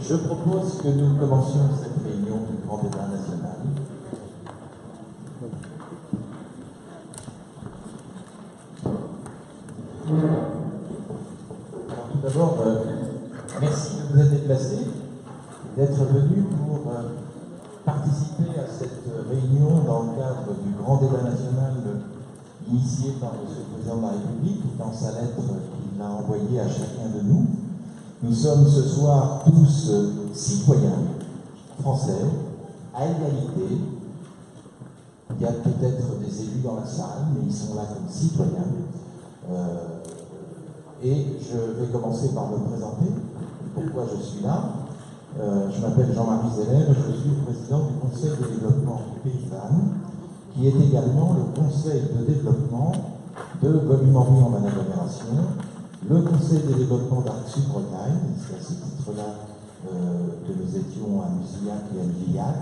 Je propose que nous commencions cette réunion du Grand Débat National. Alors, tout d'abord, merci de vous être déplacés, d'être venus pour participer à cette réunion dans le cadre du Grand Débat National initié par M. le Président de la République dans sa lettre qu'il a envoyée à chacun de nous. Nous sommes ce soir tous citoyens français, à égalité. Il y a peut-être des élus dans la salle, mais ils sont là comme citoyens. Et je vais commencer par me présenter, pourquoi je suis là. Je m'appelle Jean-Marie Zeller et je suis le président du Conseil de développement du Pays de Vannes, qui est également le Conseil de développement de Volume-en-Vie en agglomération, le Conseil de développement d'Arc-Sud-Bretagne, c'est à ce titre-là que nous étions à Musillac et à Millillac,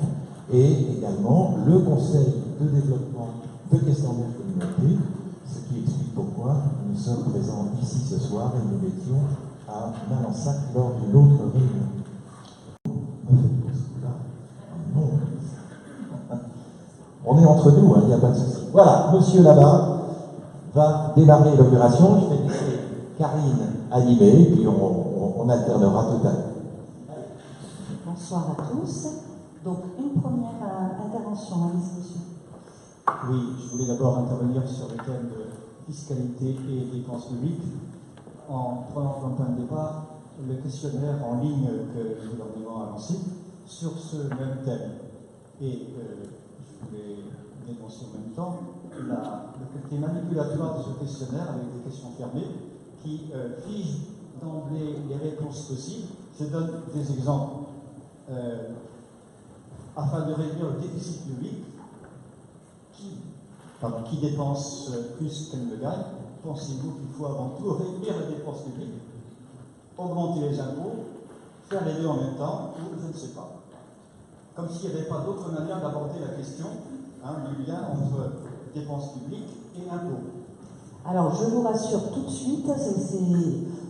et également le Conseil de développement de Questemberg-Communauté, ce qui explique pourquoi nous sommes présents ici ce soir et nous étions à Malansac lors d'une autre réunion. Non. On est entre nous, il n'y a pas de souci. Voilà, monsieur là-bas va démarrer l'opération. Je vais laisser Karine animer, et puis on alternera tout à l'heure. Bonsoir à tous. Donc, une première intervention, allez-y, monsieur. Oui, je voulais d'abord intervenir sur le thème de fiscalité et dépenses publiques, en prenant comme point de départ le questionnaire en ligne que le gouvernement a lancé sur ce même thème. Et je voulais dénoncer en même temps le côté manipulatoire de ce questionnaire avec des questions fermées qui figent d'emblée les réponses possibles. Je donne des exemples. Afin de réduire le déficit public, qui dépense plus qu'elle ne gagne, pensez-vous qu'il faut avant tout réduire les dépenses publiques, augmenter les impôts, faire les deux en même temps, ou je ne sais pas. Comme s'il n'y avait pas d'autre manière d'aborder la question, du lien entre dépenses publiques et impôts. Alors, je vous rassure tout de suite,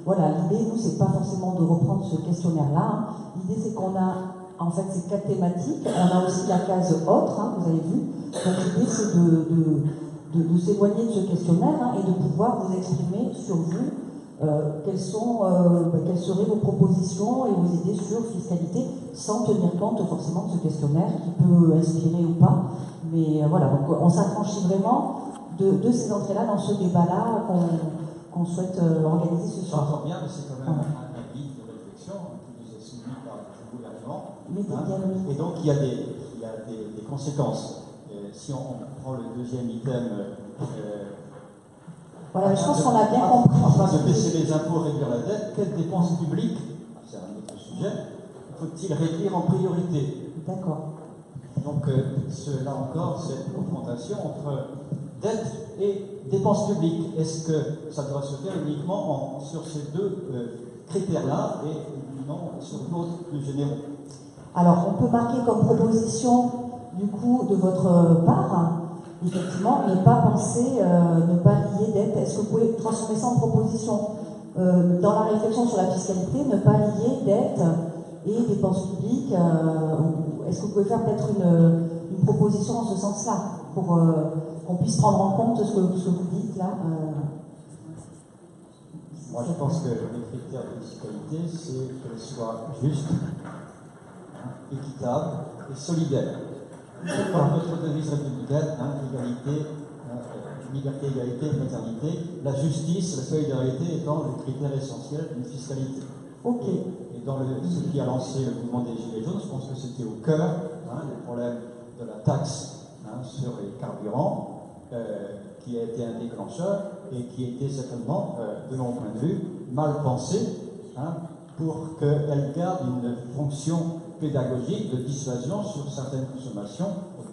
voilà, l'idée, nous, c'est pas forcément de reprendre ce questionnaire-là. L'idée, c'est qu'on a, en fait, ces 4 thématiques. On a aussi la case autre, vous avez vu. Donc, l'idée, c'est de s'éloigner de ce questionnaire et de pouvoir vous exprimer sur vous quelles seraient vos propositions et vos idées sur fiscalité, sans tenir compte forcément de ce questionnaire qui peut inspirer ou pas. Mais voilà, donc on s'affranchit vraiment de ces entrées-là dans ce débat-là qu'on souhaite organiser ce soir. J'entends bien, mais c'est quand même un guide de réflexion qui nous est soumis par le gouvernement. Et donc, il y a des conséquences. Si on prend le deuxième item, voilà, je pense qu'on a bien compris. Afin de baisser les impôts, réduire la dette, quelles dépenses publiques, c'est un autre sujet, faut-il réduire en priorité? D'accord. Donc, là encore, cette confrontation entre dette et dépenses publiques. Est-ce que ça doit se faire uniquement sur ces deux critères-là et non sur d'autres plus généraux? Alors, on peut marquer comme proposition, du coup, de votre part, effectivement, ne pas penser, ne pas lier dette. Est-ce que vous pouvez transformer ça en proposition dans la réflexion sur la fiscalité, ne pas lier dette et dépenses publiques? Est-ce que vous pouvez faire peut-être une proposition en ce sens-là, pour qu'on puisse prendre en compte ce que vous dites là? Moi, je pense que les critères de fiscalité, c'est qu'elle soit juste, équitable et solidaire. C'est comme notre devise républicaine, liberté, égalité, fraternité, la justice, la solidarité étant le critère essentiel d'une fiscalité. Ok. Et dans ce qui a lancé le mouvement des Gilets jaunes, je pense que c'était au cœur le problème de la taxe sur les carburants, qui a été un déclencheur et qui était certainement, de mon point de vue, mal pensé pour qu'elle garde une fonction pédagogique de dissuasion sur certaines consommations,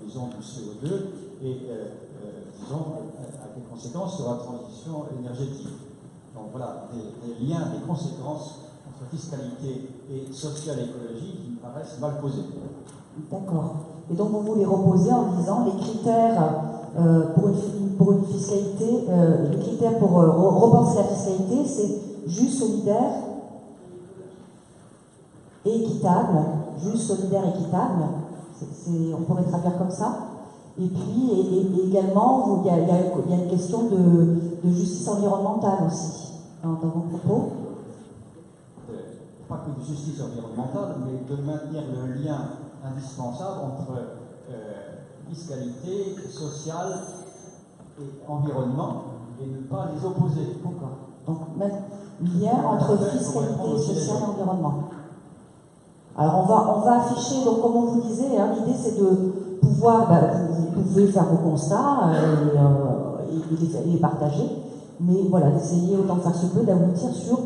disons du CO2, et disons avec des conséquences sur la transition énergétique. Donc voilà, des liens, des conséquences entre fiscalité et social et écologie qui me paraissent mal posés. D'accord. Et donc vous voulez reposer en disant les critères pour une fiscalité, les critères pour repenser la fiscalité, c'est juste, solidaire et équitable, juste, solidaire, équitable. On pourrait traduire comme ça. Et puis, et également, il y a une question de justice environnementale aussi, dans vos propos. Pas que de justice environnementale, mais de maintenir le lien indispensable entre fiscalité, sociale et environnement, et ne pas les opposer. D'accord. Donc, lien entre fiscalité, sociale et environnement. Alors, on va afficher, donc, comme on vous disait, hein, l'idée c'est de pouvoir, vous pouvez faire vos constats et les partager, mais voilà, d'essayer autant que faire se peut d'aboutir sur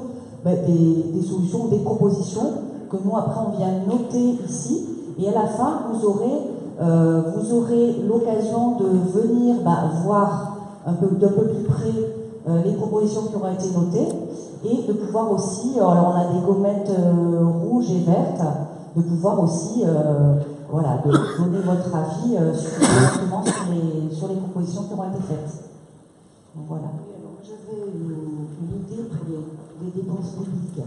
des solutions, des propositions que nous, après, on vient noter ici, et à la fin, vous aurez l'occasion de venir voir d'un peu plus près les propositions qui auront été notées, et de pouvoir aussi, alors on a des gommettes rouges et vertes, de pouvoir aussi de donner votre avis sur les propositions qui auront été faites. Donc, voilà. J'avais une idée pour les dépenses publiques.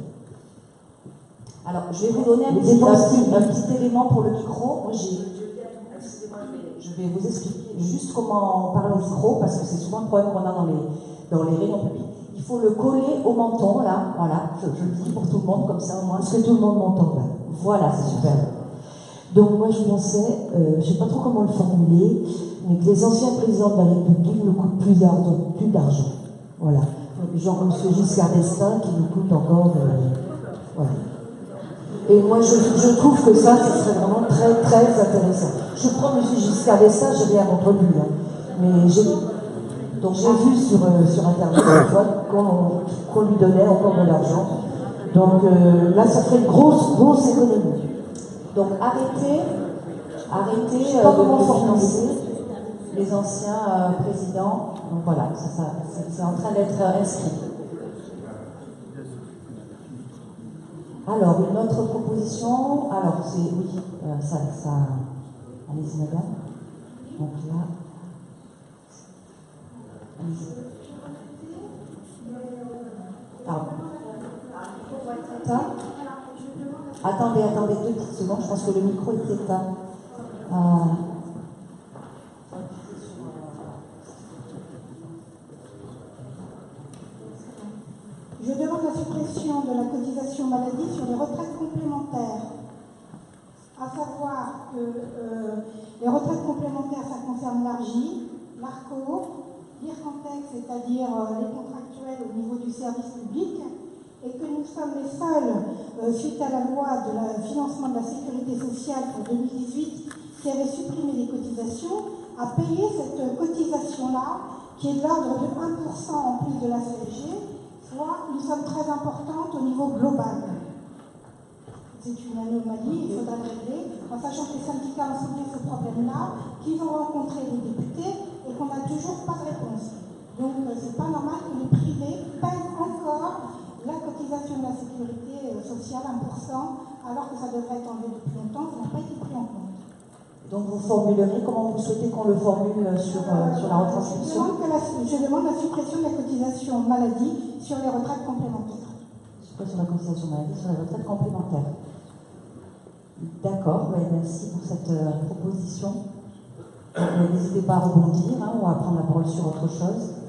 Alors, je vais vous donner un petit élément pour le micro. Moi, je vais vous expliquer juste comment on parle au micro, parce que c'est souvent un problème qu'on a dans les réunions publiques. Il faut le coller au menton, là, voilà, je le dis pour tout le monde, comme ça au moins. Est-ce que tout le monde m'entend là? Voilà, c'est super. Donc moi je pensais, je ne sais pas trop comment le formuler, mais que les anciens présidents de la République nous coûtent plus d'argent. Voilà. Genre M. Giscard d'Estaing qui nous coûte encore. Voilà. Et moi je trouve que ça serait vraiment très très intéressant. Je prends M. Giscard d'Estaing, je rien contre lui. Hein. Mais j'ai vu sur Internet qu'on lui donnait encore de l'argent. Donc là, ça ferait une grosse économie. Donc arrêtez je sais pas comment de formuler financer les anciens présidents. Donc voilà, c'est en train d'être inscrit. Alors, une autre proposition. Alors, c'est oui, ça. Allez-y, madame. Donc là. Allez-y. Pardon. Attendez 2 petites secondes, je pense que le micro est éteint. Je demande la suppression de la cotisation maladie sur les retraites complémentaires. À savoir que les retraites complémentaires, ça concerne l'ARGI, l'ARCO, l'IRCANTEX, c'est-à-dire les contractuels au niveau du service public, et que nous sommes les seuls, suite à la loi de financement de la sécurité sociale pour 2018, qui avait supprimé les cotisations, à payer cette cotisation-là, qui est de l'ordre de 1% en plus de la CSG, soit une somme très importante au niveau global. C'est une anomalie, il faudra le régler, en sachant que les syndicats ont soulevé ce problème-là, qu'ils ont rencontré les députés et qu'on n'a toujours pas de réponse. Donc c'est pas normal que les privés payent encore la cotisation de la sécurité sociale 1%, alors que ça devrait être enlevé depuis longtemps, ça n'a pas été pris en compte. Donc vous formulerez comment vous souhaitez qu'on le formule sur la retranscription? Je demande la suppression de la cotisation maladie sur les retraites complémentaires. Suppression de la cotisation maladie sur les retraites complémentaires. D'accord, merci pour cette proposition. N'hésitez pas à rebondir ou à prendre la parole sur autre chose.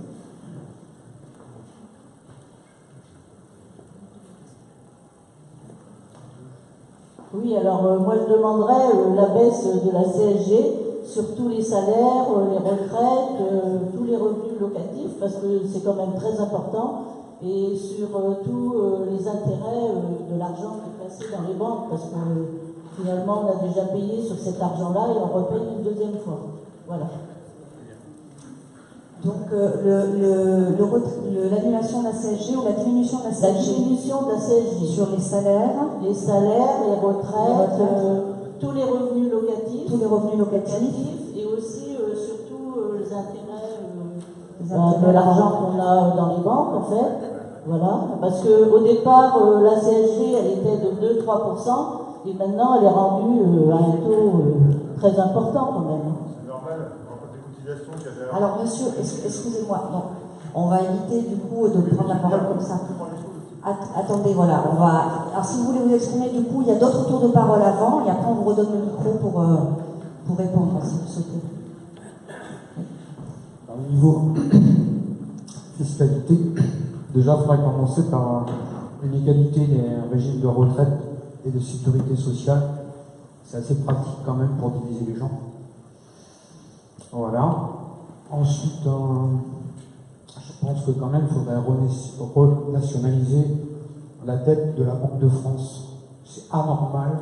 Oui, alors moi je demanderais la baisse de la CSG sur tous les salaires, les retraites, tous les revenus locatifs, parce que c'est quand même très important, et sur tous les intérêts de l'argent qui est placé dans les banques, parce que finalement on a déjà payé sur cet argent-là et on repaye une deuxième fois. Voilà. Donc l'annulation de la CSG ou la diminution de la CSG? La diminution de la CSG. Sur les salaires, les retraites, tous les revenus locatifs. Tous les revenus locatifs. Et aussi, surtout, les intérêts de l'argent qu'on a dans les banques, en fait. Voilà. Parce qu'au départ, la CSG, elle était de 2-3%, et maintenant, elle est rendue à un taux très important, quand même. C'est normal. Alors, monsieur, excusez-moi, non. On va éviter du coup de prendre la parole comme ça. Attendez, voilà, on va. Alors, si vous voulez vous exprimer, du coup, il y a d'autres tours de parole avant, et après, on vous redonne le micro pour répondre, si vous souhaitez. Au niveau fiscalité, déjà, il faudrait commencer par une égalité des régimes de retraite et de sécurité sociale. C'est assez pratique quand même pour diviser les gens. Voilà. Ensuite, je pense que quand même il faudrait renationaliser la dette de la Banque de France. C'est anormal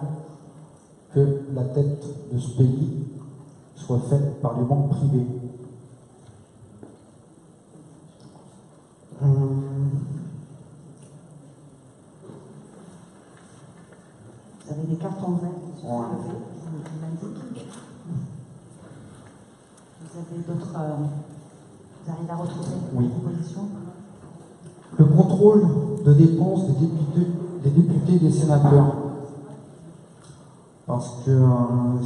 que la dette de ce pays soit faite par les banques privées. Vous avez des cartons verts qui sont levés, je l'indique. Vous avez d'autres. Vous arrivez à retrouver Oui. des propositions? Le contrôle de dépenses des députés et des sénateurs. Parce que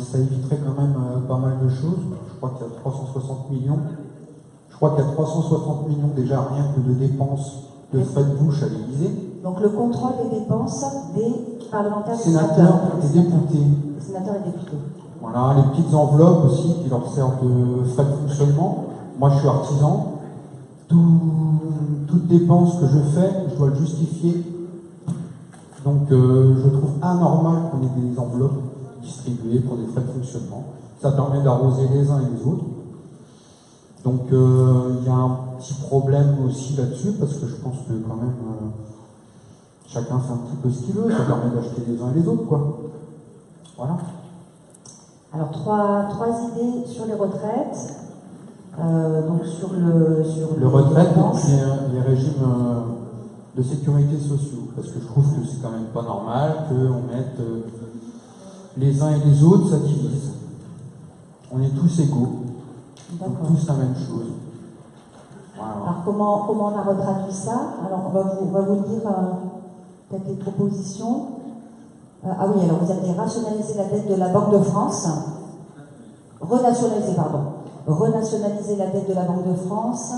ça éviterait quand même pas mal de choses. Je crois qu'il y a 360 millions. Je crois qu'il y a 360 millions déjà rien que de dépenses de frais de bouche à l'Élysée. Donc le contrôle des dépenses des parlementaires, Sénateurs et députés. Sénateurs et députés. Voilà, les petites enveloppes aussi qui leur servent de frais de fonctionnement. Moi, je suis artisan. Toute dépense que je fais, je dois le justifier. Donc, je trouve anormal qu'on ait des enveloppes distribuées pour des frais de fonctionnement. Ça permet d'arroser les uns et les autres. Donc, il y a un petit problème aussi là-dessus, parce que je pense que quand même, chacun fait un petit peu ce qu'il veut. Ça permet d'acheter les uns et les autres, quoi. Voilà. Alors, trois idées sur les retraites. Donc sur le retraite et puis les régimes de sécurité sociaux, parce que je trouve que c'est quand même pas normal qu'on mette les uns et les autres, ça divise. On est tous égaux, donc tous la même chose. Voilà. Alors comment on a retraduit ça? Alors on va vous dire peut-être les propositions. Ah oui, alors vous avez rationalisé la dette de la Banque de France. Renationaliser la dette de la Banque de France,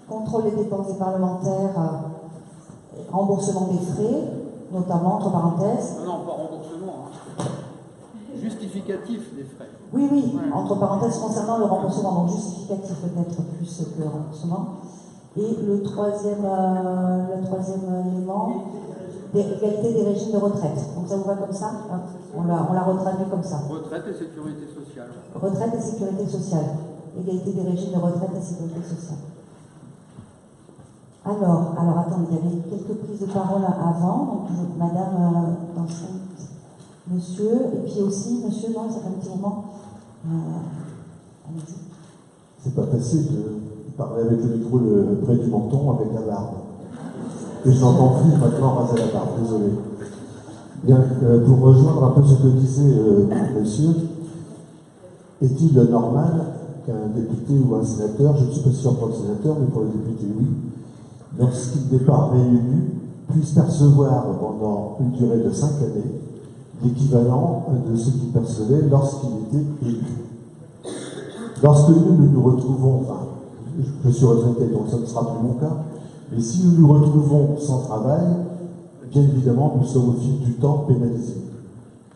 contrôle des dépenses des parlementaires, remboursement des frais, notamment, entre parenthèses. Non, pas remboursement, hein. Justificatif des frais. Oui, entre parenthèses, concernant le remboursement, donc justificatif peut-être plus que remboursement. Et le troisième élément, l'égalité des régimes de retraite. Donc ça vous va comme ça? On l'a retraduit comme ça. Retraite et sécurité sociale. Retraite et sécurité sociale. Égalité des régimes de retraite et sécurité sociale. Alors attendez, il y avait quelques prises de parole avant. Donc, madame monsieur, et puis aussi, monsieur, non, ça fait un petit moment. Allez-y. C'est pas facile de parler avec le micro près du menton avec la barbe. Et je n'entends plus maintenant raser la barbe, désolé. Bien, pour rejoindre un peu ce que disait monsieur, est-il normal qu'un député ou un sénateur, je ne suis pas sûr pour le sénateur, mais pour le député, oui, lorsqu'il n'est pas réélu, puisse percevoir pendant une durée de 5 années l'équivalent de ce qu'il percevait lorsqu'il était élu. Lorsque nous retrouvons, enfin, je suis retraité, donc ça ne sera plus mon cas, mais si nous nous retrouvons sans travail, bien évidemment, nous sommes au fil du temps pénalisés.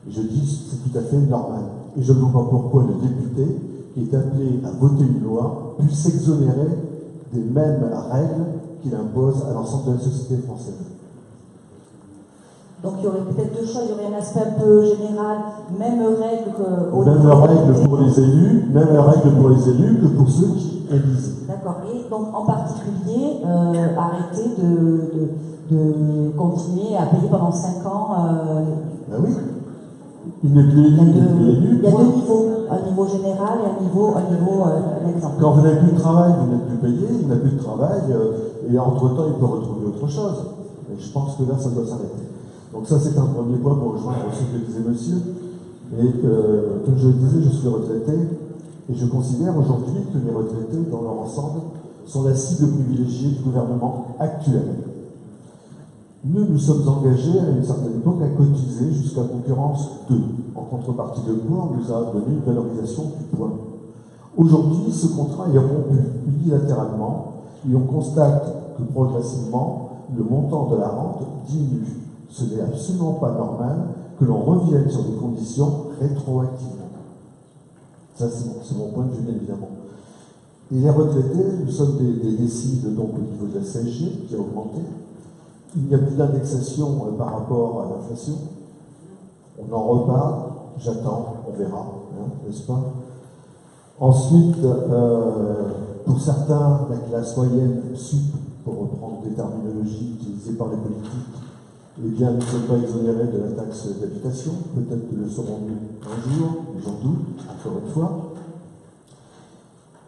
Et je dis, c'est tout à fait normal. Et je ne vois pas pourquoi le député, qui est appelé à voter une loi, puisse s'exonérer des mêmes règles qu'il impose à l'ensemble de la société française. Donc il y aurait peut-être deux choix, il y aurait un aspect un peu général, même règle pour les élus, même règle pour les élus que pour ceux qui élisent. D'accord. Et donc en particulier, arrêter de continuer à payer pendant 5 ans. Ben oui. Il n'est plus élu. Il y a deux niveaux, un niveau général et un niveau exemple. Quand vous n'avez plus de travail, vous n'êtes plus payé, il n'a plus de travail, et entre-temps, il peut retrouver autre chose. Et je pense que là, ça doit s'arrêter. Donc ça, c'est un premier point pour rejoindre ce que disait monsieur. Et comme je le disais, je suis retraité, et je considère aujourd'hui que les retraités, dans leur ensemble, sont la cible privilégiée du gouvernement actuel. Nous sommes engagés à une certaine époque à cotiser jusqu'à concurrence 2. En contrepartie de quoi, on nous a donné une valorisation du point. Aujourd'hui, ce contrat est rompu unilatéralement et on constate que progressivement, le montant de la rente diminue. Ce n'est absolument pas normal que l'on revienne sur des conditions rétroactivement. Ça, c'est mon point de vue, bien évidemment. Et les retraités, nous sommes des déciles donc au niveau de la CSG qui a augmenté. Il n'y a plus d'indexation par rapport à l'inflation. On en reparle, j'attends, on verra, hein, n'est-ce pas? Ensuite, pour certains, la classe moyenne sup, pour reprendre des terminologies utilisées par les politiques, eh bien, nous ne sommes pas exonérés de la taxe d'habitation. Peut-être que le serons-nous un jour, mais j'en doute, encore une fois.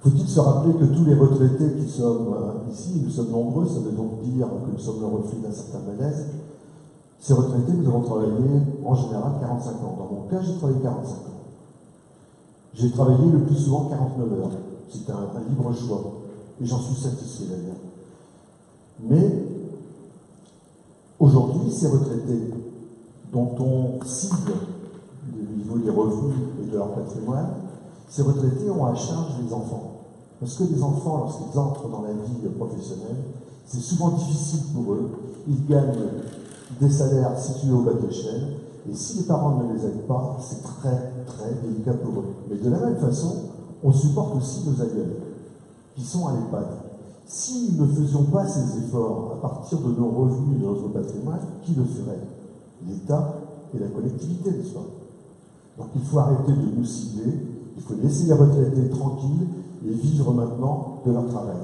Faut-il se rappeler que tous les retraités qui sommes ici, nous sommes nombreux, ça veut donc dire que nous sommes le reflet d'un certain malaise. Ces retraités, nous avons travaillé en général 45 ans. Dans mon cas, j'ai travaillé 45 ans. J'ai travaillé le plus souvent 49 heures. C'est un libre choix. Et j'en suis satisfait d'ailleurs. Mais aujourd'hui, ces retraités, dont on cible le niveau des revenus et de leur patrimoine, ces retraités ont à charge les enfants. Parce que les enfants, lorsqu'ils entrent dans la vie professionnelle, c'est souvent difficile pour eux. Ils gagnent des salaires situés au bas de l'échelle, et si les parents ne les aident pas, c'est très, très délicat pour eux. Mais de la même façon, on supporte aussi nos aïeuls, qui sont à l'EHPAD. Si nous ne faisions pas ces efforts à partir de nos revenus et de notre patrimoine, qui le ferait? L'État et la collectivité, n'est-ce pas? Donc il faut arrêter de nous cibler, il faut laisser les retraités tranquilles et vivre maintenant de leur travail.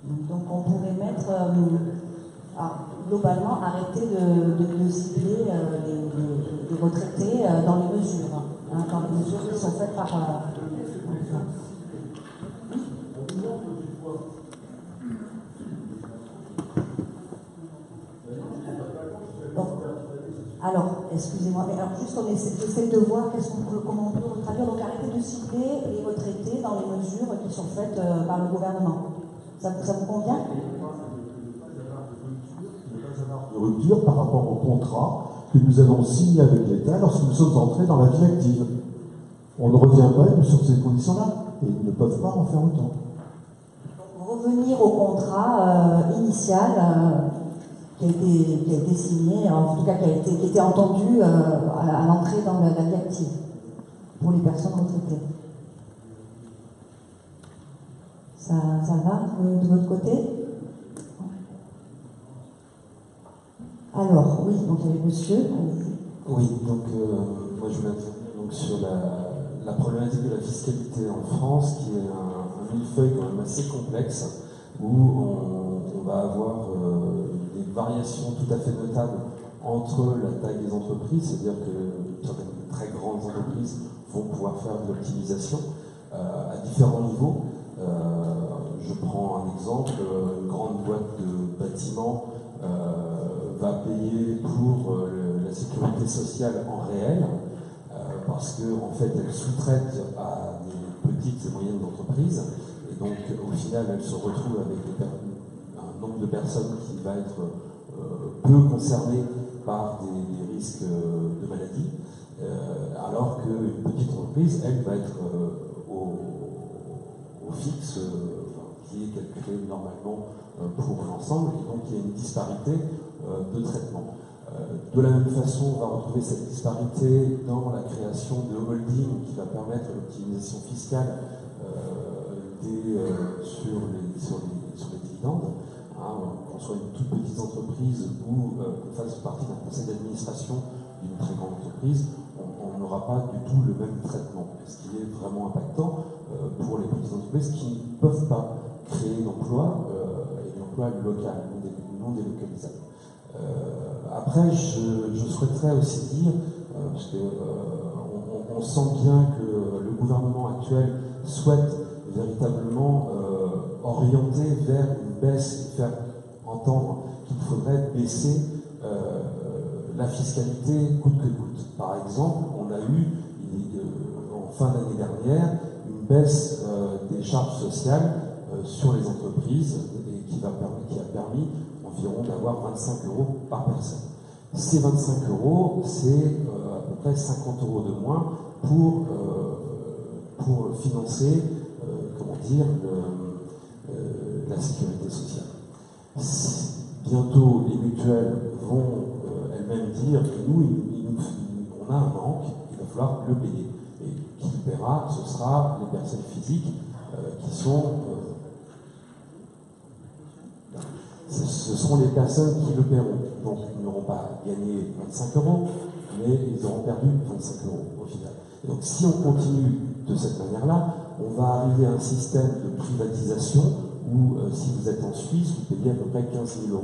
Donc on pourrait mettre, globalement, arrêter de cibler les retraités dans les mesures, hein, dans les mesures qui sont faites par... Alors, excusez-moi, mais alors juste on essaie de voir comment on peut traduire, donc arrêter de cibler les retraités dans les mesures qui sont faites par le gouvernement. Ça vous convient? De rupture par rapport au contrat que nous avons signé avec l'État lorsque nous sommes entrés dans la vie active. On ne revient pas sur ces conditions-là, et ils ne peuvent pas en faire autant. Revenir au contrat initial qui a été signé, en tout cas qui a été entendu à l'entrée dans la vie active pour les personnes retraitées. Ça va de votre côté? Alors, oui, donc il y avait monsieur. Oui, donc moi je voulais intervenir donc, sur la problématique de la fiscalité en France, qui est un millefeuille quand même assez complexe, où on va avoir des variations tout à fait notables entre la taille des entreprises, c'est-à-dire que certaines très grandes entreprises vont pouvoir faire de l'optimisation à différents niveaux. Je prends un exemple, une grande boîte de bâtiments va payer pour la sécurité sociale en réel, parce qu'en fait elle sous-traite à des petites et moyennes entreprises, et donc au final elle se retrouve avec un nombre de personnes qui va être peu concernées par des risques de maladie, alors qu'une petite entreprise, elle, va être au fixe, qui est calculé normalement pour l'ensemble, et donc il y a une disparité de traitement. De la même façon, on va retrouver cette disparité dans la création de holding qui va permettre l'optimisation fiscale sur les dividendes. Qu'on soit une toute petite entreprise ou qu'on fasse partie d'un conseil d'administration d'une très grande entreprise, on n'aura pas du tout le même traitement, ce qui est vraiment impactant pour les petites entreprises qui ne peuvent pas créer d'emplois et d'emplois locaux, non délocalisables. Après, je souhaiterais aussi dire, parce qu'on sent bien que le gouvernement actuel souhaite véritablement orienter vers une baisse et faire entendre qu'il faudrait baisser la fiscalité coûte que coûte. Par exemple, on a eu en fin d'année dernière une baisse des charges sociales sur les entreprises et qui a permis environ d'avoir 25 € par personne. Ces 25 €, c'est à peu près 50 € de moins pour financer, la sécurité sociale. bientôt, les mutuelles vont elles-mêmes dire que nous, on a un manque, il va falloir le payer. Et qui le paiera, ce sera les personnes physiques qui sont... ce seront les personnes qui le paieront. Donc, ils n'auront pas gagné 25 €, mais ils auront perdu 25 € au final. Et donc, si on continue de cette manière-là, on va arriver à un système de privatisation où, si vous êtes en Suisse, vous payez à peu près 15 000 €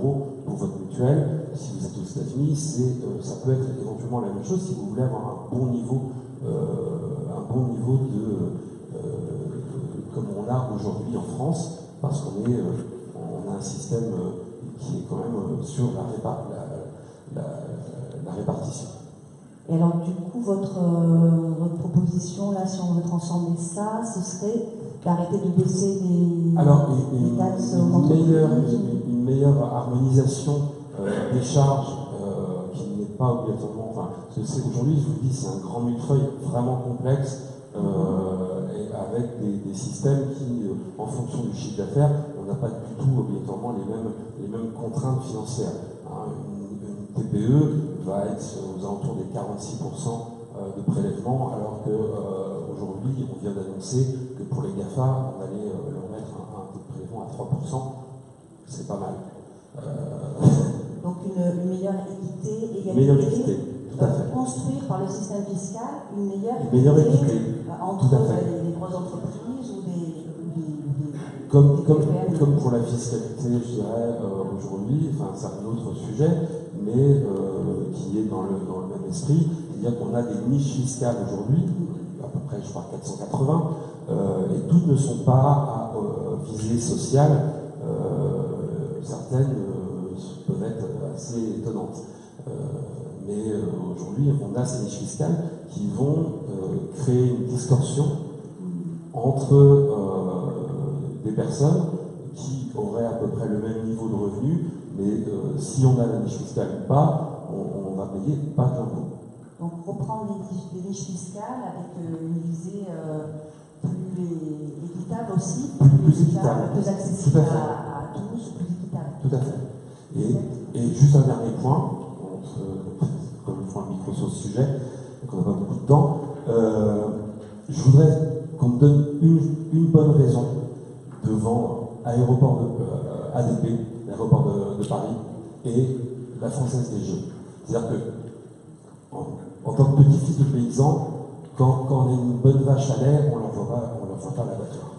pour votre mutuelle. Si vous êtes aux États-Unis, ça peut être éventuellement la même chose si vous voulez avoir un bon niveau comme on a aujourd'hui en France, parce qu'on a un système qui est quand même sur la répartition. Et alors, du coup, votre proposition, là, si on veut transformer ça, ce serait d'arrêter de baisser les taxes aux entreprises. Une meilleure harmonisation des charges qui n'est pas obligatoirement... Aujourd'hui, je vous dis, c'est un grand millefeuille vraiment complexe et avec des systèmes qui, en fonction du chiffre d'affaires, on n'a pas du tout obligatoirement les mêmes contraintes financières. Une TPE va être aux alentours des 46% de prélèvement, alors qu'aujourd'hui, on vient d'annoncer que pour les GAFA, on allait leur mettre un taux de prélèvement à 3%. C'est pas mal. Donc une meilleure équité, égalité. Meilleure équité, tout à fait. Construire par le système fiscal une meilleure équité entre les grosses entreprises ou des comme pour la fiscalité, je dirais, aujourd'hui, c'est un autre sujet, mais qui est dans le même esprit. C'est-à-dire qu'on a des niches fiscales aujourd'hui, à peu près, je crois, 480, et toutes ne sont pas à visée sociale. Certaines peuvent être assez étonnantes. Mais aujourd'hui, on a ces niches fiscales qui vont créer une distorsion entre des personnes qui auraient à peu près le même niveau de revenus, mais si on a la niche fiscale ou pas, on va payer pas d'impôt. Donc reprendre des niches fiscales avec une visée plus équitable aussi, plus équitable, plus accessible à tous, plus équitable. Tout à fait. Et juste un dernier point, comme on prend le micro sur ce sujet, et qu'on n'a pas beaucoup de temps, je voudrais qu'on me donne une bonne raison de vendre aéroport ADP, l'aéroport de Paris, et la Française des Jeux. C'est-à-dire que, en tant que petit-fils de paysan, quand on a une bonne vache à lait, on ne l'envoie pas à l'abattoir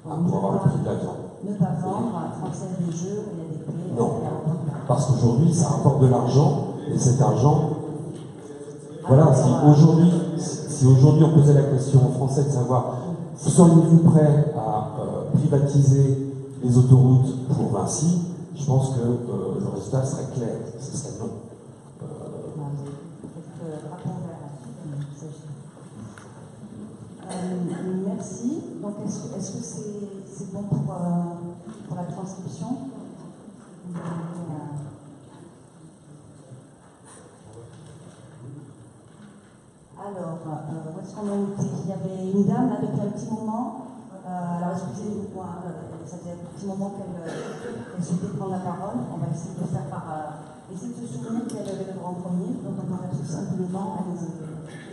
pour avoir le prix de la viande. Ne pas vendre à Française des Jeux et ADP. Non, parce qu'aujourd'hui, ça rapporte de l'argent, et cet argent, voilà, si aujourd'hui on posait la question aux Français de savoir, seriez-vous prêts à privatiser les autoroutes pour Vinci, je pense que le résultat serait clair, ce serait non. Merci. Donc, est-ce que c'est bon pour la transcription? Alors, où est-ce qu'on a été? Il y avait une dame là depuis un petit moment. Alors, excusez-moi, ça fait un petit moment qu'elle souhaitait prendre la parole. On va essayer de faire essayer de se souvenir qu'elle avait le droit en premier. Donc, on va tout simplement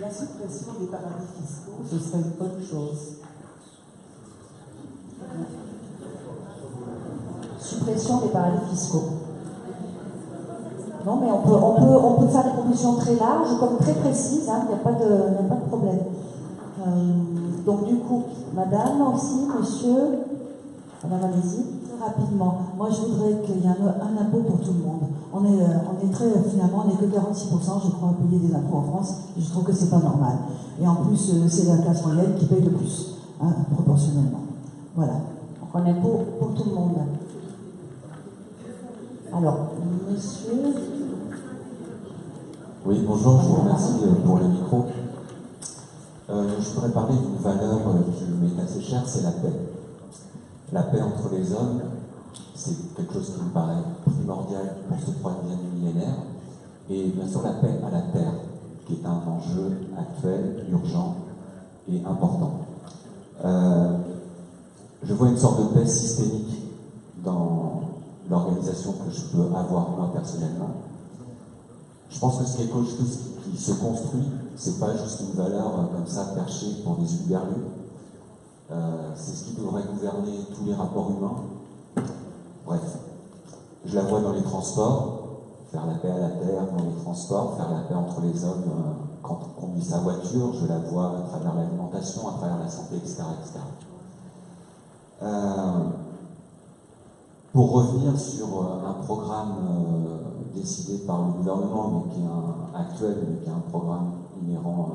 la suppression des paradis fiscaux, ce serait une bonne chose. Suppression des paradis fiscaux. Non, mais on peut faire des conclusions très larges, comme très précises, il n'y a pas de problème. Donc du coup, madame aussi, monsieur, madame, allez-y. Très rapidement, moi je voudrais qu'il y ait un impôt pour tout le monde. On est finalement, on n'est que 46%, je crois, à payer des impôts en France, et je trouve que c'est pas normal. Et en plus, c'est la classe moyenne qui paye le plus, proportionnellement. Voilà. Donc un impôt pour tout le monde. Alors, monsieur... Oui, bonjour, je vous remercie pour le micro. Je voudrais parler d'une valeur qui m'est assez chère, c'est la paix. La paix entre les hommes, c'est quelque chose qui me paraît primordial pour ce troisième millénaire. Et bien sûr, la paix à la terre, qui est un enjeu actuel, urgent et important. Je vois une sorte de paix systémique dans l'organisation que je peux avoir moi personnellement. Je pense que c'est quelque chose qui se construit, c'est pas juste une valeur comme ça perchée pour des hurluberlus. C'est ce qui devrait gouverner tous les rapports humains. Bref, je la vois dans les transports, faire la paix à la terre dans les transports, faire la paix entre les hommes quand on conduit sa voiture, je la vois à travers l'alimentation, à travers la santé, etc. etc. Pour revenir sur un programme décidé par le gouvernement, mais qui est actuel, mais qui est un programme inhérent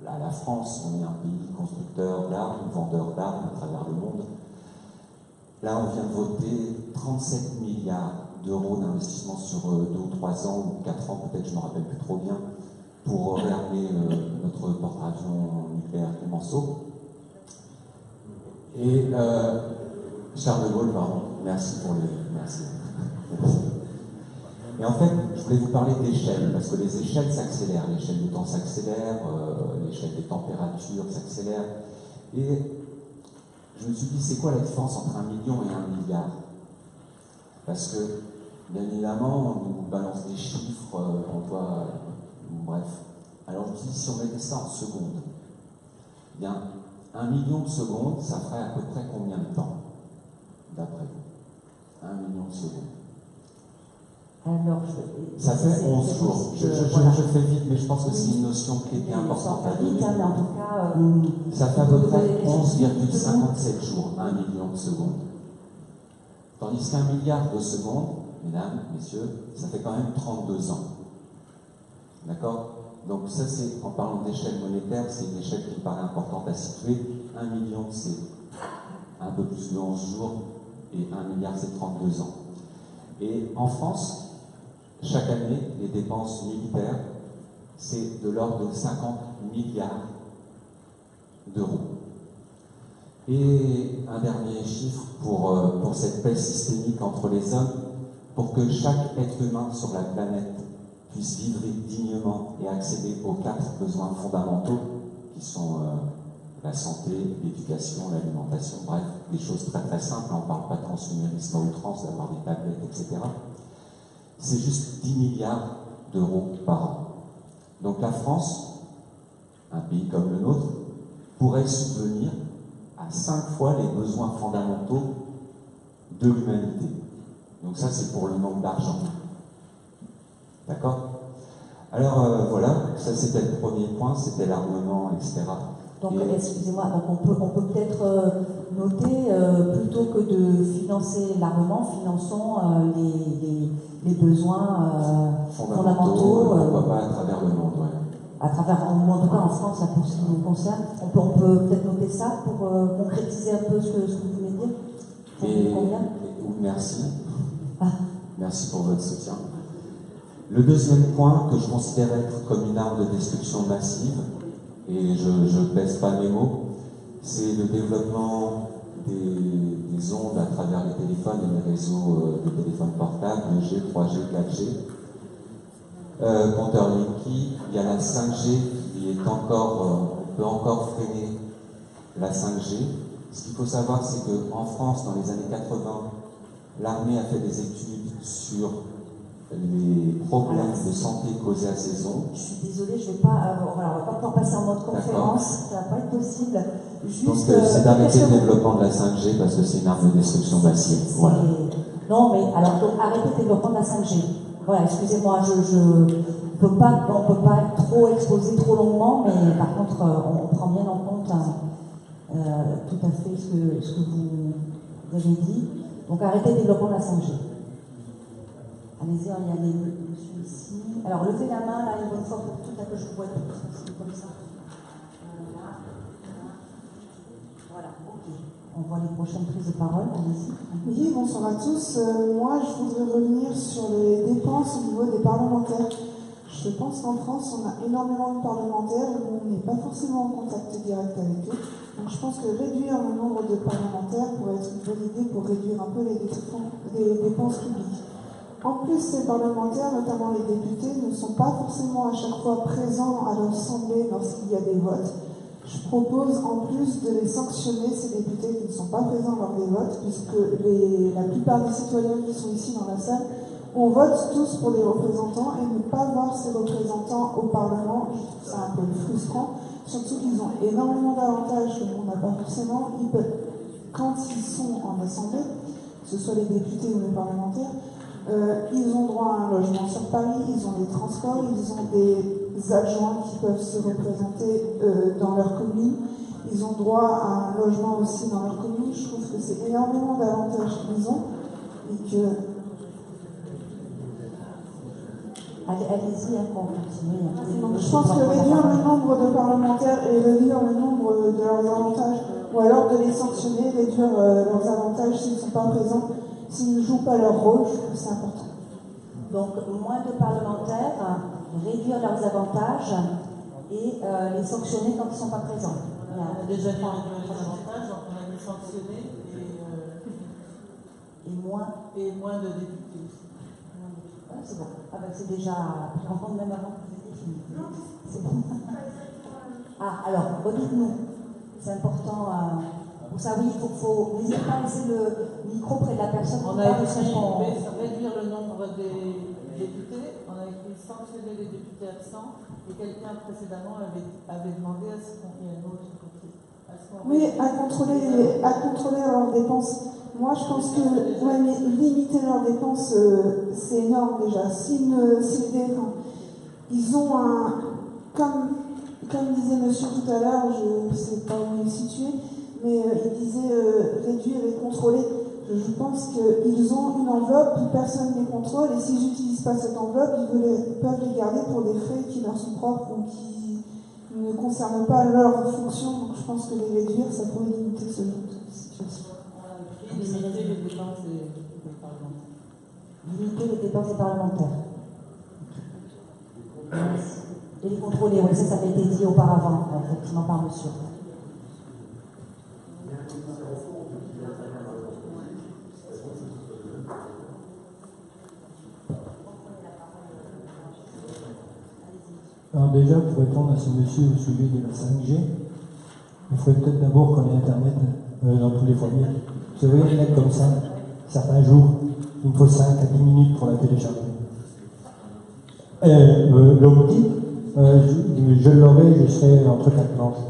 à la France. On est un pays constructeur d'armes, vendeur d'armes à travers le monde. Là, on vient de voter 37 milliards d'euros d'investissement sur 2 ou 3 ans, ou 4 ans peut-être, je ne me rappelle plus trop bien, pour réarmer notre porte-avions nucléaire Clemenceau. Et Charles de Gaulle, pardon, merci pour les... Merci. Et en fait, je voulais vous parler d'échelle, parce que les échelles s'accélèrent, l'échelle du temps s'accélère, l'échelle des températures s'accélère. Et je me suis dit, c'est quoi la différence entre 1 million et 1 milliard? Parce que, bien évidemment, on nous balance des chiffres, on doit... bref. Alors je me suis dit, si on mettait ça en secondes, eh bien, 1 million de secondes, ça ferait à peu près combien de temps, d'après vous? 1 million de secondes. Alors, ça fait 11 jours. Je fais vite, mais je pense que c'est une notion qui est importante à donner. Mais en tout cas, ça fait à peu près 11,57 jours, 1 million de secondes. Tandis qu'un milliard de secondes, mesdames, messieurs, ça fait quand même 32 ans. D'accord? Donc ça, c'est, en parlant d'échelle monétaire, c'est une échelle qui me paraît importante à situer. 1 million, c'est un peu plus de 11 jours, et 1 milliard, c'est 32 ans. Et en France, chaque année, les dépenses militaires, c'est de l'ordre de 50 milliards d'euros. Et un dernier chiffre pour cette paix systémique entre les hommes, pour que chaque être humain sur la planète puisse vivre dignement et accéder aux 4 besoins fondamentaux, qui sont la santé, l'éducation, l'alimentation, bref, des choses très très simples, on ne parle pas de consumérisme à outrance, d'avoir des tablettes, etc. C'est juste 10 milliards d'euros par an. Donc la France, un pays comme le nôtre, pourrait subvenir à 5 fois les besoins fondamentaux de l'humanité. Donc ça, c'est pour le manque d'argent. D'accord? Alors voilà, ça c'était le premier point, c'était l'armement, etc. Donc, excusez-moi, donc on peut peut-être noter, plutôt que de financer l'armement, finançons les besoins fondamentaux. Pourquoi pas à travers le monde, ouais. À travers, en tout cas en France, ça pour ce qui nous concerne. On peut peut-être noter ça pour concrétiser un peu ce que vous voulez dire. Merci. Merci pour votre soutien. Le deuxième point que je considère être comme une arme de destruction massive, et je ne pèse pas mes mots, c'est le développement des ondes à travers les téléphones et les réseaux de téléphones portables, 2G, 3G, 4G. Compteur Linky, il y a la 5G qui est encore, on peut encore freiner la 5G. Ce qu'il faut savoir, c'est qu'en France, dans les années 80, l'armée a fait des études sur les problèmes de santé causés à ces ondes. Je suis désolée, je ne vais pas, on va pas pouvoir passer en mode conférence, ça ne va pas être possible. Juste, donc c'est d'arrêter le développement de la 5G parce que c'est une arme de destruction massive. Voilà. Non, mais alors donc, arrêtez le développement de la 5G. Voilà, excusez-moi, on ne peut pas être trop exposé trop longuement, mais par contre, on prend bien en compte tout à fait ce que vous avez dit. Donc arrêtez le développement de la 5G. Allez-y, il y a les monsieur ici. Alors levez la main, là, une bonne fois pour tout à que je vous vois tout. Comme ça. Voilà, ok. On voit les prochaines prises de parole, allez-y. Oui, bonsoir à tous. Moi, je voudrais revenir sur les dépenses au niveau des parlementaires. Je pense qu'en France, on a énormément de parlementaires où on n'est pas forcément en contact direct avec eux. Donc je pense que réduire le nombre de parlementaires pourrait être une bonne idée pour réduire un peu les dépenses publiques. En plus, ces parlementaires, notamment les députés, ne sont pas forcément à chaque fois présents à l'Assemblée lorsqu'il y a des votes. Je propose en plus de les sanctionner, ces députés qui ne sont pas présents lors des votes, puisque la plupart des citoyens qui sont ici dans la salle, on vote tous pour des représentants, et ne pas voir ces représentants au Parlement, je trouve ça un peu frustrant, surtout qu'ils ont énormément d'avantages que l'on n'a pas forcément. Quand ils sont en assemblée, que ce soit les députés ou les parlementaires, ils ont droit à un logement sur Paris, ils ont des transports, ils ont des adjoints qui peuvent se représenter dans leur commune, ils ont droit à un logement aussi dans leur commune. Je trouve que c'est énormément d'avantages qu'ils ont et que... Allez-y, on continue. Donc, je pense que réduire le nombre de parlementaires et réduire le nombre de leurs avantages, ou alors de les sanctionner, réduire leurs avantages s'ils ne sont pas présents, s'ils ne jouent pas leur rôle, je trouve que c'est important. Donc, moins de parlementaires, réduire leurs avantages et les sanctionner quand ils ne sont pas présents. On a déjà réduit les avantages, donc on a mis sanctionner et moins de députés. Ah, c'est bon. Ah ben c'est déjà pris en compte même avant que vous ayez fini. C'est bon. Ah, alors, redites-nous. C'est important pour ça, oui, n'hésitez pas à laisser le micro près de la personne. On a écrit réduire le nombre des députés, on a écrit sanctionner les députés absents, et quelqu'un précédemment avait demandé à ce qu'on y ait un autre côté. Oui, à contrôler leurs dépenses. Moi, je pense que mais limiter leurs dépenses, c'est énorme déjà. Ils ont un... Comme disait monsieur tout à l'heure, je ne sais pas où il est situé, mais il disait réduire et contrôler. Je pense qu'ils ont une enveloppe, personne ne les contrôle, et s'ils n'utilisent pas cette enveloppe, ils peuvent les garder pour des frais qui leur sont propres ou qui ne concernent pas leur fonction. Donc je pense que les réduire, ça pourrait limiter ce genre de situation. Limiter les dépenses des parlementaires. Limiter les dépenses des parlementaires. Et les contrôler, oui, ça avait été dit auparavant, effectivement, par monsieur. Alors déjà, pour répondre à ce monsieur au sujet de la 5G, il faudrait peut-être d'abord qu'on ait Internet dans tous les foyers. Vous voyez une lettre comme ça, certains jours, il me faut 5 à 10 minutes pour la télécharger. L'optique, je l'aurai, je serai entre 4 planches.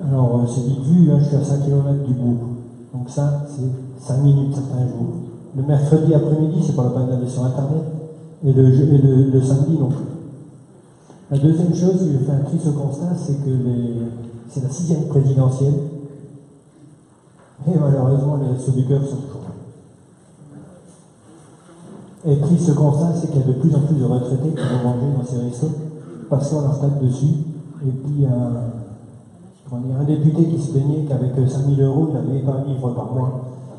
Alors, c'est vite vu, je suis à 5 km du bout. Donc ça, c'est 5 minutes certains jours. Le mercredi après-midi, c'est pas la peine d'aller sur Internet. Et le samedi non plus. La deuxième chose, je fais un triste constat, c'est que c'est la 6e présidentielle. Et malheureusement, les Restos du Cœur sont toujours là. Et triste constat, c'est qu'il y a de plus en plus de retraités qui vont manger dans ces restos parce qu'on leur tape dessus. Et puis, un député qui se plaignait qu'avec 5 000 €, il n'avait pas un livre par mois.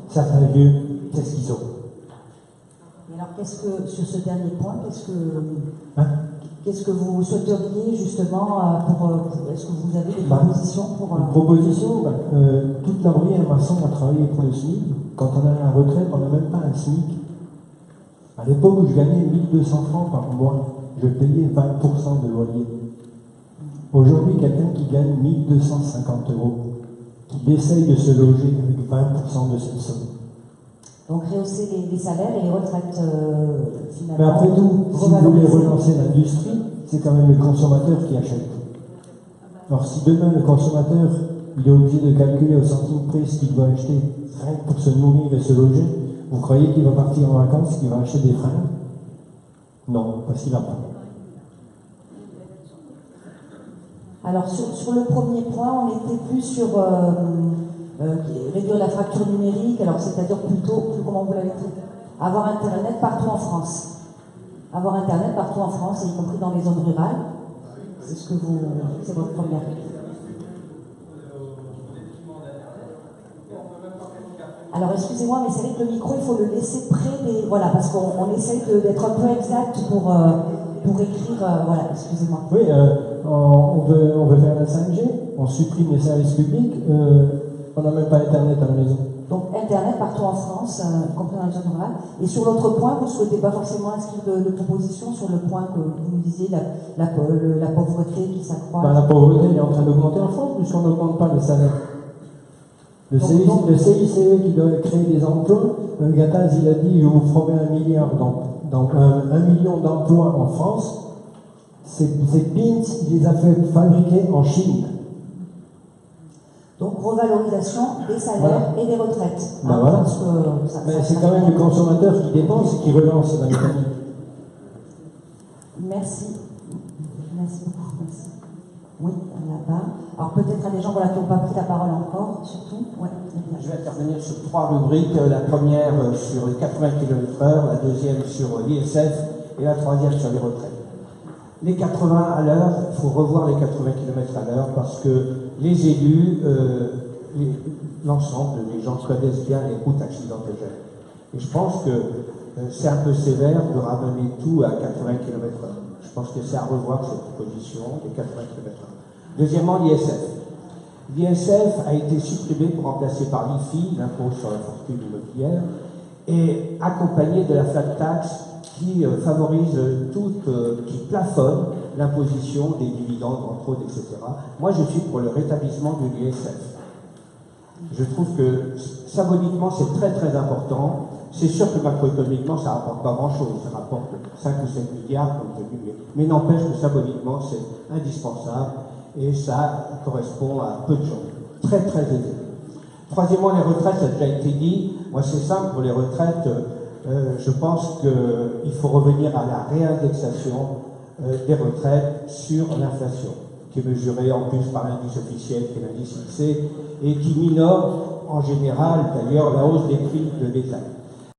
Certains vieux, qu'est-ce qu'ils ont? Et alors, sur ce dernier point, qu'est-ce que vous souhaiteriez justement est-ce que vous avez des propositions pour... Une proposition, toute la vie, un maçon a travaillé pour le SMIC. Quand on a la retraite, on n'a même pas un SMIC. À l'époque où je gagnais 1 200 francs par mois, je payais 20% de loyer. Aujourd'hui, quelqu'un qui gagne 1 250 €, qui essaye de se loger avec 20% de cette somme. Donc rehausser les salaires et les retraites, finalement. Mais après tout, si vous voulez relancer l'industrie, c'est quand même le consommateur qui achète. Alors si demain le consommateur il est obligé de calculer au centime près ce qu'il doit acheter rien que pour se nourrir et se loger, vous croyez qu'il va partir en vacances, qu'il va acheter des fringues? Non, parce qu'il n'a pas. Alors sur le premier point, on était plus sur réduire la fracture numérique, alors c'est-à-dire plutôt, comment vous l'avez dit, avoir Internet partout en France. Avoir Internet partout en France, y compris dans les zones rurales. C'est votre première. Alors excusez-moi, mais c'est vrai que le micro, il faut le laisser près des... Voilà, parce qu'on essaye d'être un peu exact pour écrire... voilà, excusez-moi. Oui, on veut faire la 5G, on supprime les services publics, on n'a même pas Internet à la maison. donc Internet partout en France, y compris dans les zones rurales. Et sur l'autre point, vous ne souhaitez pas forcément inscrire de propositions sur le point que vous nous disiez, la pauvreté qui s'accroît. Ben, la pauvreté elle est en train d'augmenter en France, puisqu'on n'augmente pas les salaires. Le CICE qui doit créer des emplois, Gattaz il a dit je vous promets 1 milliard, donc 1 million d'emplois en France. Ces pins, il les a fait fabriquer en Chine. Donc revalorisation des salaires et des retraites. Ben voilà. Parce que mais c'est quand même le consommateur qui dépense et qui relance la mécanique. Merci. Merci beaucoup. Merci. Oui, là-bas. Alors peut-être à des gens qui n'ont pas pris la parole encore, surtout. Ouais. Je vais intervenir sur 3 rubriques. La première sur les 80 km/h, la deuxième sur l'ISF et la troisième sur les retraites. Les 80 à l'heure, il faut revoir les 80 km à l'heure parce que les élus, l'ensemble des gens connaissent bien les routes accidentogènes. Et je pense que c'est un peu sévère de ramener tout à 80 km/h. Je pense que c'est à revoir cette position des 80 km/h. Deuxièmement, l'ISF. L'ISF a été supprimé pour remplacer par l'IFI, l'impôt sur la fortune immobilière, et accompagné de la flat tax qui favorise qui plafonne l'imposition des dividendes, entre autres, etc. Moi, je suis pour le rétablissement de l'ISF. Je trouve que symboliquement, c'est très très important. C'est sûr que macroéconomiquement, ça ne rapporte pas grand-chose. Ça rapporte 5 ou 7 milliards, comme j'ai vu. Mais n'empêche que symboliquement, c'est indispensable et ça correspond à peu de gens. Très très aisé. Troisièmement, les retraites, ça a déjà été dit. Moi, c'est simple pour les retraites. Je pense qu'il faut revenir à la réindexation des retraites sur l'inflation, qui est mesurée en plus par l'indice officiel, qui est l'indice INSEE, et qui minore en général d'ailleurs la hausse des prix de détail.